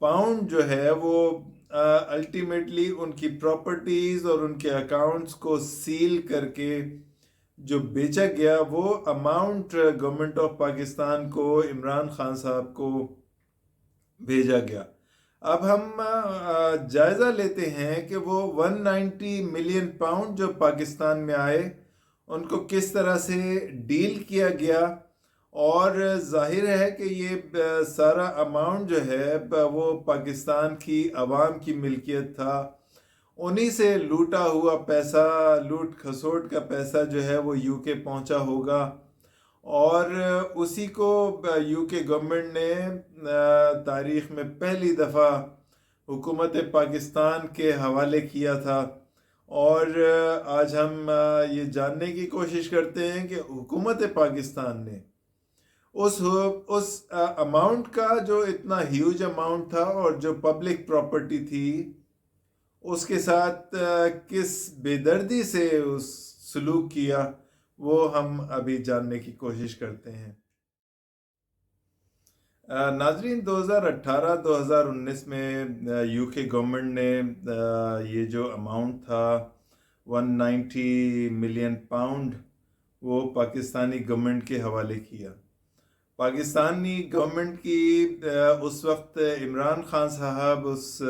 Pound جو ہے وہ الٹیمیٹلی ان کی پراپرٹیز اور ان کے اکاؤنٹس کو سیل کر کے جو بیچا گیا، وہ اماؤنٹ گورنمنٹ آف پاکستان کو عمران خان صاحب کو بھیجا گیا۔ اب ہم جائزہ لیتے ہیں کہ وہ 190 ملین پاؤنڈ جو پاکستان میں آئے ان کو کس طرح سے ڈیل کیا گیا، اور ظاہر ہے کہ یہ سارا اماؤنٹ جو ہے وہ پاکستان کی عوام کی ملکیت تھا، انہی سے لوٹا ہوا پیسہ، لوٹ کھسوٹ کا پیسہ جو ہے وہ یو کے پہنچا ہوگا، اور اسی کو یو کے گورنمنٹ نے تاریخ میں پہلی دفعہ حکومت پاکستان کے حوالے کیا تھا۔ اور آج ہم یہ جاننے کی کوشش کرتے ہیں کہ حکومت پاکستان نے اس اماؤنٹ کا جو اتنا ہیوج اماؤنٹ تھا اور جو پبلک پراپرٹی تھی اس کے ساتھ کس بے دردی سے اس سلوک کیا، وہ ہم ابھی جاننے کی کوشش کرتے ہیں۔ ناظرین، 2018-2019 میں یو کے گورنمنٹ نے یہ جو اماؤنٹ تھا 190 ملین پاؤنڈ وہ پاکستانی گورنمنٹ کے حوالے کیا۔ پاکستانی گورنمنٹ کی اس وقت عمران خان صاحب اس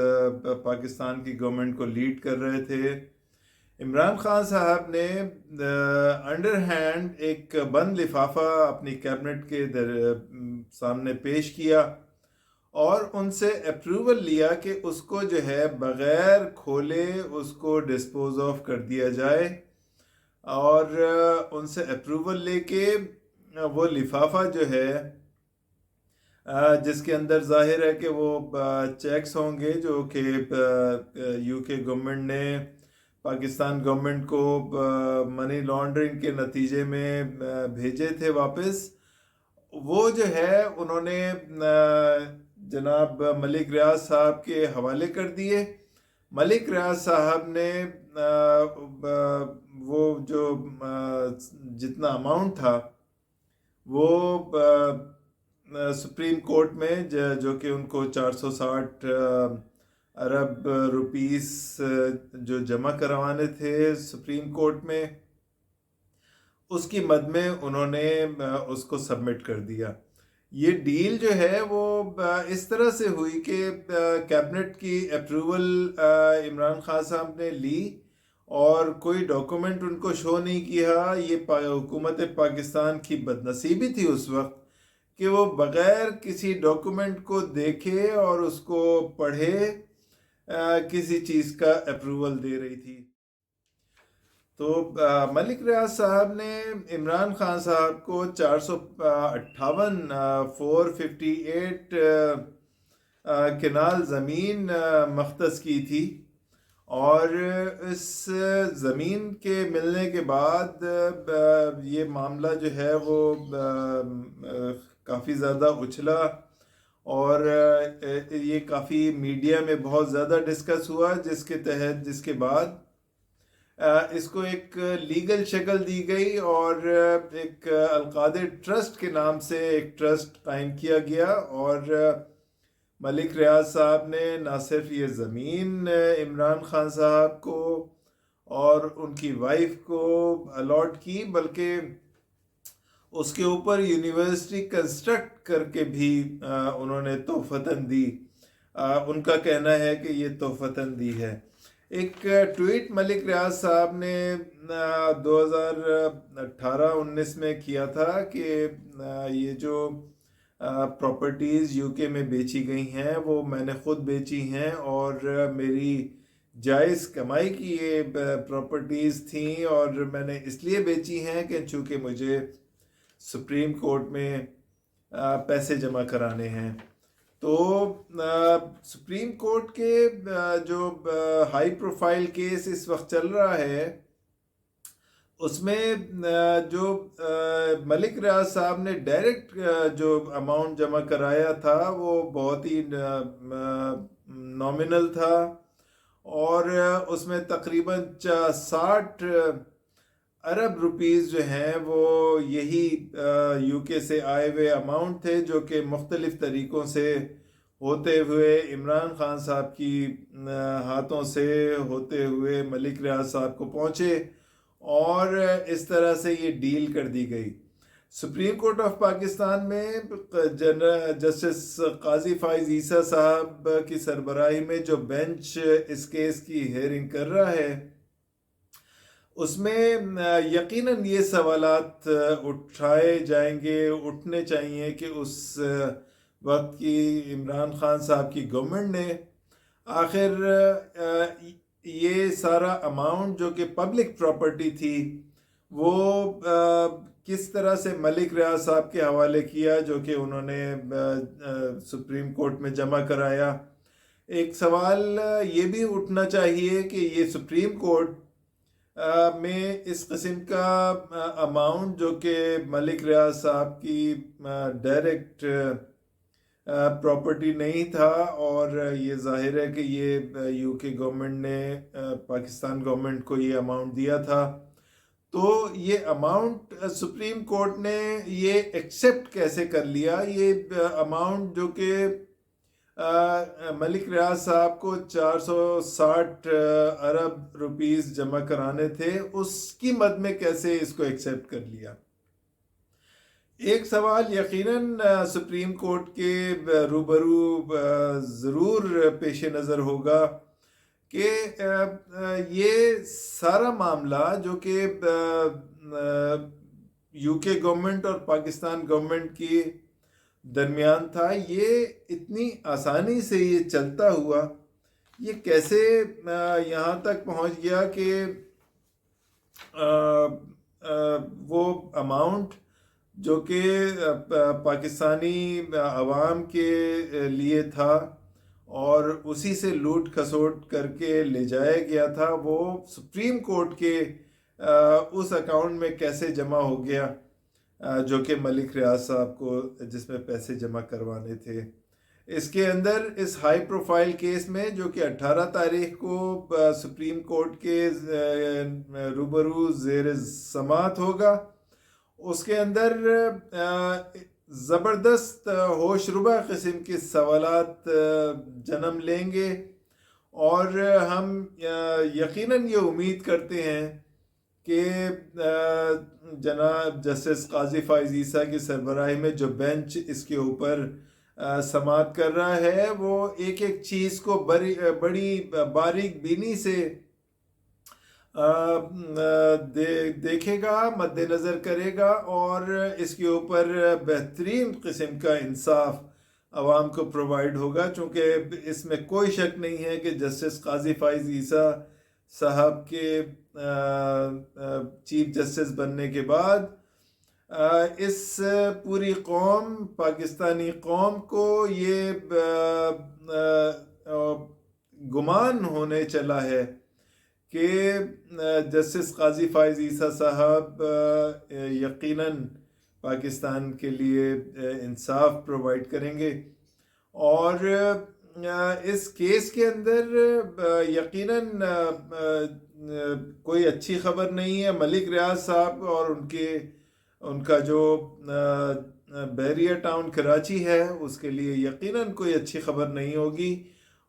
پاکستان کی گورنمنٹ کو لیڈ کر رہے تھے۔ عمران خان صاحب نے انڈر ہینڈ ایک بند لفافہ اپنی کیبنٹ کے سامنے پیش کیا اور ان سے اپروول لیا کہ اس کو جو ہے بغیر کھولے اس کو ڈسپوز آف کر دیا جائے، اور ان سے اپروول لے کے وہ لفافہ جو ہے جس کے اندر ظاہر ہے کہ وہ چیکس ہوں گے جو کہ یو کے گورنمنٹ نے پاکستان گورنمنٹ کو منی لانڈرنگ کے نتیجے میں بھیجے تھے واپس، وہ جو ہے انہوں نے جناب ملک ریاض صاحب کے حوالے کر دیے۔ ملک ریاض صاحب نے وہ جو جتنا اماؤنٹ تھا وہ سپریم کورٹ میں جو کہ ان کو 460 ارب روپیز جو جمع کروانے تھے سپریم کورٹ میں، اس کی مد میں انہوں نے اس کو سبمٹ کر دیا۔ یہ ڈیل جو ہے وہ اس طرح سے ہوئی کہ کیبنٹ کی اپروول عمران خان صاحب نے لی اور کوئی ڈاکومنٹ ان کو شو نہیں کیا۔ یہ حکومت پاکستان کی بدنصیبی تھی اس وقت کہ وہ بغیر کسی ڈاکومنٹ کو دیکھے اور اس کو پڑھے کسی چیز کا اپروول دے رہی تھی۔ تو ملک ریاض صاحب نے عمران خان صاحب کو 458 کنال زمین مختص کی تھی، اور اس زمین کے ملنے کے بعد یہ معاملہ جو ہے وہ کافی زیادہ اچھلا، اور یہ کافی میڈیا میں بہت زیادہ ڈسکس ہوا، جس کے بعد اس کو ایک لیگل شکل دی گئی اور ایک القادر ٹرسٹ کے نام سے ایک ٹرسٹ قائم کیا گیا، اور ملک ریاض صاحب نے نہ صرف یہ زمین عمران خان صاحب کو اور ان کی وائف کو الاٹ کی، بلکہ اس کے اوپر یونیورسٹی کنسٹرکٹ کر کے بھی انہوں نے تحفتاً دی۔ ان کا کہنا ہے کہ یہ تحفتاً دی ہے۔ ایک ٹویٹ ملک ریاض صاحب نے 2018-19 میں کیا تھا کہ یہ جو پراپرٹیز یو کے میں بیچی گئی ہیں وہ میں نے خود بیچی ہیں، اور میری جائز کمائی کی یہ پراپرٹیز تھیں، اور میں نے اس لیے بیچی ہیں کہ چونکہ مجھے سپریم کورٹ میں پیسے جمع کرانے ہیں۔ تو سپریم کورٹ کے جو ہائی پروفائل کیس اس وقت چل رہا ہے اس میں جو ملک ریاض صاحب نے ڈائریکٹ جو اماؤنٹ جمع کرایا تھا وہ بہت ہی نامنل تھا، اور اس میں تقریباً 60 ارب روپیز جو ہیں وہ یہی یو کے سے آئے ہوئے اماؤنٹ تھے جو کہ مختلف طریقوں سے ہوتے ہوئے عمران خان صاحب کی ہاتھوں سے ہوتے ہوئے ملک ریاض صاحب کو پہنچے اور اس طرح سے یہ ڈیل کر دی گئی۔ سپریم کورٹ آف پاکستان میں جسٹس قاضی فائز عیسیٰ صاحب کی سربراہی میں جو بینچ اس کیس کی ہیئرنگ کر رہا ہے، اس میں یقیناً یہ سوالات اٹھائے جائیں گے، اٹھنے چاہیے کہ اس وقت کی عمران خان صاحب کی گورنمنٹ نے آخر یہ سارا اماؤنٹ جو کہ پبلک پراپرٹی تھی وہ کس طرح سے ملک ریاض صاحب کے حوالے کیا، جو کہ انہوں نے سپریم کورٹ میں جمع کرایا۔ ایک سوال یہ بھی اٹھنا چاہیے کہ یہ سپریم کورٹ میں اس قسم کا اماؤنٹ جو کہ ملک ریاض صاحب کی ڈائریکٹ پراپرٹی نہیں تھا، اور یہ ظاہر ہے کہ یہ یو کے گورنمنٹ نے پاکستان گورنمنٹ کو یہ اماؤنٹ دیا تھا، تو یہ اماؤنٹ سپریم کورٹ نے یہ ایکسیپٹ کیسے کر لیا؟ یہ اماؤنٹ جو کہ ملک ریاض صاحب کو 460 ارب روپیز جمع کرانے تھے، اس کی مد میں کیسے اس کو ایکسیپٹ کر لیا؟ ایک سوال یقیناً سپریم کورٹ کے روبرو ضرور پیش نظر ہوگا کہ یہ سارا معاملہ جو کہ یو کے گورنمنٹ اور پاکستان گورنمنٹ کی درمیان تھا، یہ اتنی آسانی سے یہ چلتا ہوا، یہ کیسے یہاں تک پہنچ گیا کہ وہ اماؤنٹ جو کہ پاکستانی عوام کے لیے تھا اور اسی سے لوٹ کھسوٹ کر کے لے جایا گیا تھا، وہ سپریم کورٹ کے اس اکاؤنٹ میں کیسے جمع ہو گیا جو کہ ملک ریاض صاحب کو جس میں پیسے جمع کروانے تھے۔ اس کے اندر اس ہائی پروفائل کیس میں جو کہ 18 تاریخ کو سپریم کورٹ کے روبرو زیر سماعت ہوگا، اس کے اندر زبردست ہوش ربا قسم کے سوالات جنم لیں گے، اور ہم یقیناً یہ امید کرتے ہیں کہ جناب جسٹس قاضی فائز عیسیٰ کی سربراہی میں جو بینچ اس کے اوپر سماعت کر رہا ہے، وہ ایک ایک چیز کو بڑی باریک بینی سے دیکھے گا، مد نظر کرے گا، اور اس کے اوپر بہترین قسم کا انصاف عوام کو پرووائڈ ہوگا، چونکہ اس میں کوئی شک نہیں ہے کہ جسٹس قاضی فائز عیسیٰ صاحب کے چیف جسٹس بننے کے بعد اس پوری قوم، پاکستانی قوم کو یہ گمان ہونے چلا ہے کہ جسٹس قاضی فائز عیسیٰ صاحب یقیناً پاکستان کے لیے انصاف پرووائڈ کریں گے، اور اس کیس کے اندر یقیناً کوئی اچھی خبر نہیں ہے۔ ملک ریاض صاحب اور ان کا جو بحریہ ٹاؤن کراچی ہے، اس کے لیے یقیناً کوئی اچھی خبر نہیں ہوگی،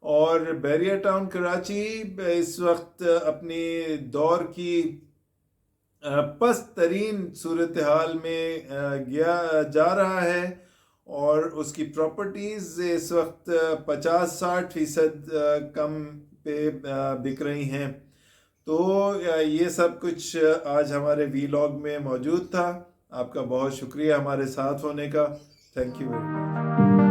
اور بحریہ ٹاؤن کراچی اس وقت اپنی دور کی پست ترین صورتحال میں جا رہا ہے، اور اس کی پراپرٹیز اس وقت 50-60% کم پہ بک رہی ہیں۔ تو یہ سب کچھ آج ہمارے ویلاگ میں موجود تھا۔ آپ کا بہت شکریہ ہمارے ساتھ ہونے کا۔ Thank you very much.